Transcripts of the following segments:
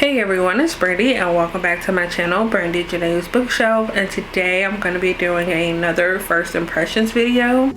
Hey everyone, it's Brandy and welcome back to my channel, Brandy Janae's Bookshelf, and today I'm going to be doing another first impressions video.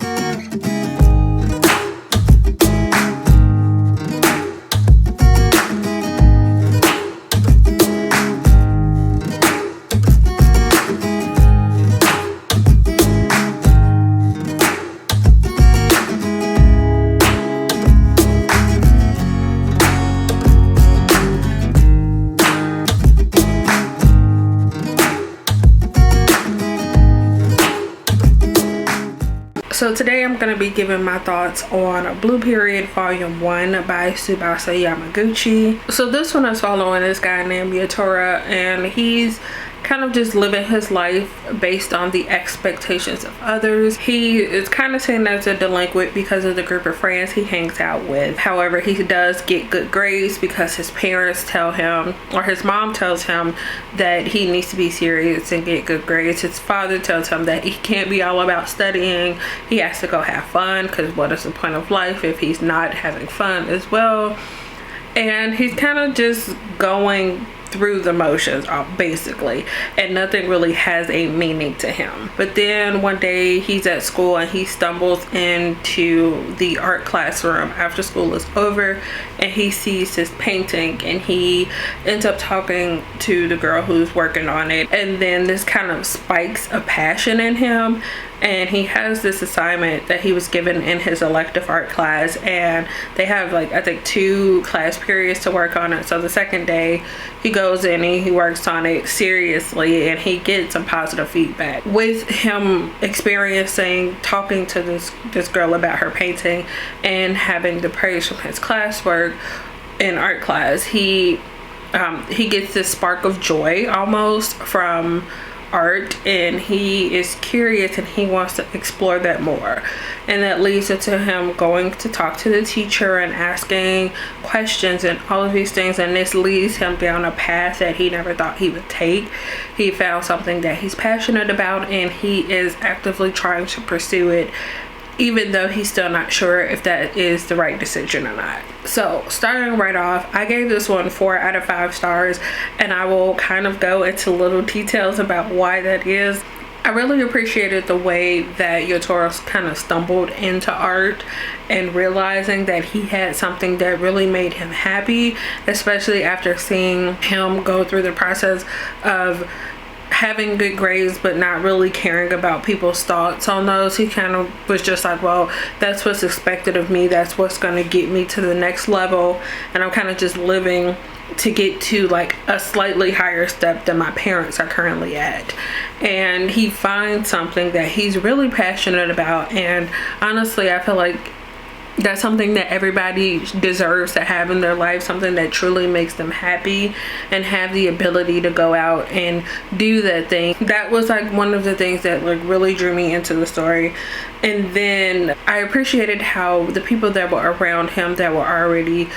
So today I'm going to be giving my thoughts on Blue Period Volume 1 by Tsubasa Yamaguchi. So this one is following this guy named Yatora, and he's kind of just living his life based on the expectations of others. He is kind of seen as a delinquent because of the group of friends he hangs out with. However, he does get good grades because his parents tell him, or his mom tells him, that he needs to be serious and get good grades. His father tells him that he can't be all about studying. He has to go have fun, because what is the point of life if he's not having fun as well? And he's kind of just going through the motions basically, and nothing really has a meaning to him. But then one day he's at school and he stumbles into the art classroom after school is over, and he sees this painting and he ends up talking to the girl who's working on it, and then this kind of spikes a passion in him. And he has this assignment that he was given in his elective art class, and they have like I think 2 class periods to work on it. So the second day he goes in and he works on it seriously, and he gets some positive feedback. With him experiencing talking to this girl about her painting and having the praise from his classwork in art class, he gets this spark of joy almost from art, and he is curious and he wants to explore that more, and that leads to him going to talk to the teacher and asking questions and all of these things, and this leads him down a path that he never thought he would take. He found something that he's passionate about, and he is actively trying to pursue it, even though he's still not sure if that is the right decision or not. So starting right off, I gave this one 4 out of 5 stars, and I will kind of go into little details about why that is. I really appreciated the way that Yatora kind of stumbled into art and realizing that he had something that really made him happy, especially after seeing him go through the process of having good grades but not really caring about people's thoughts on those. He kind of was just like, well, that's what's expected of me, that's what's going to get me to the next level, and I'm kind of just living to get to like a slightly higher step than my parents are currently at. And he finds something that he's really passionate about, and honestly I feel like that's something that everybody deserves to have in their life, something that truly makes them happy and have the ability to go out and do that thing. That was like one of the things that like really drew me into the story. And then I appreciated how the people that were around him that were already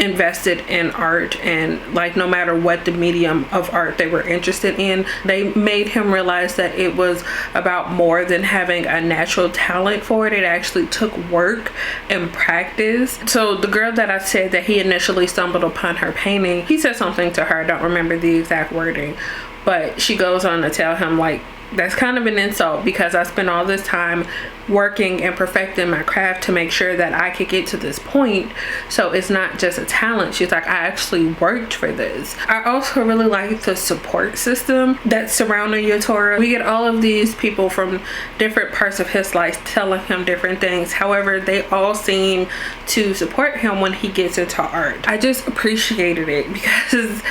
invested in art, and like no matter what the medium of art they were interested in, they made him realize that it was about more than having a natural talent for it. It actually took work and practice. So the girl that I said that he initially stumbled upon her painting, he said something to her, I don't remember the exact wording, but she goes on to tell him like, that's kind of an insult because I spent all this time working and perfecting my craft to make sure that I could get to this point. So it's not just a talent. She's like, I actually worked for this. I also really like the support system that's surrounding Yatora. We get all of these people from different parts of his life telling him different things. However, they all seem to support him when he gets into art. I just appreciated it because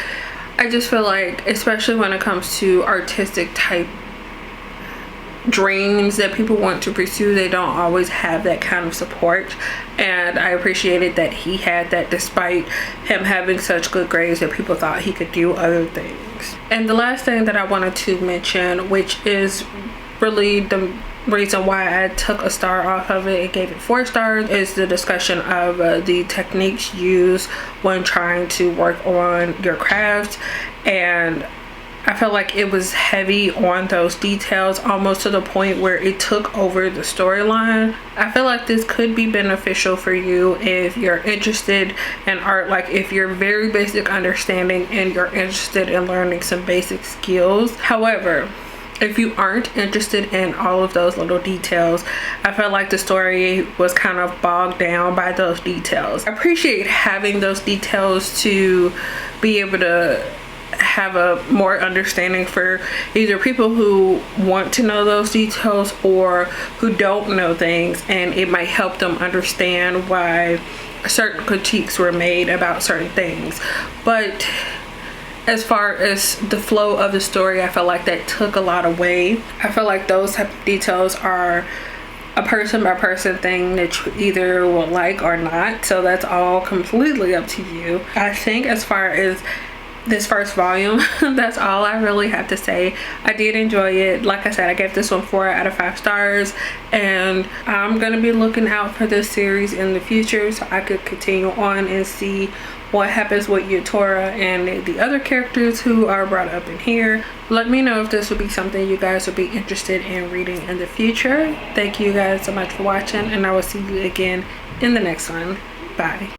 I just feel like, especially when it comes to artistic type dreams that people want to pursue, they don't always have that kind of support, and I appreciated that he had that despite him having such good grades that people thought he could do other things. And the last thing that I wanted to mention, which is really the reason why I took a star off of it and gave it 4 stars, is the discussion of the techniques used when trying to work on your craft. And I felt like it was heavy on those details, almost to the point where it took over the storyline. I feel like this could be beneficial for you if you're interested in art, like if you're very basic understanding and you're interested in learning some basic skills. However, if you aren't interested in all of those little details, I felt like the story was kind of bogged down by those details. I appreciate having those details to be able to have a more understanding for either people who want to know those details or who don't know things, and it might help them understand why certain critiques were made about certain things. But as far as the flow of the story, I felt like that took a lot away. I feel like those type of details are a person by person thing that you either will like or not, so that's all completely up to you. I think as far as this first volume, that's all I really have to say. I did enjoy it. Like I said, I gave this one 4 out of 5 stars, and I'm gonna be looking out for this series in the future so I could continue on and see what happens with Yatora and the other characters who are brought up in here. Let me know if this would be something you guys would be interested in reading in the future. Thank you guys so much for watching, and I will see you again in the next one. Bye.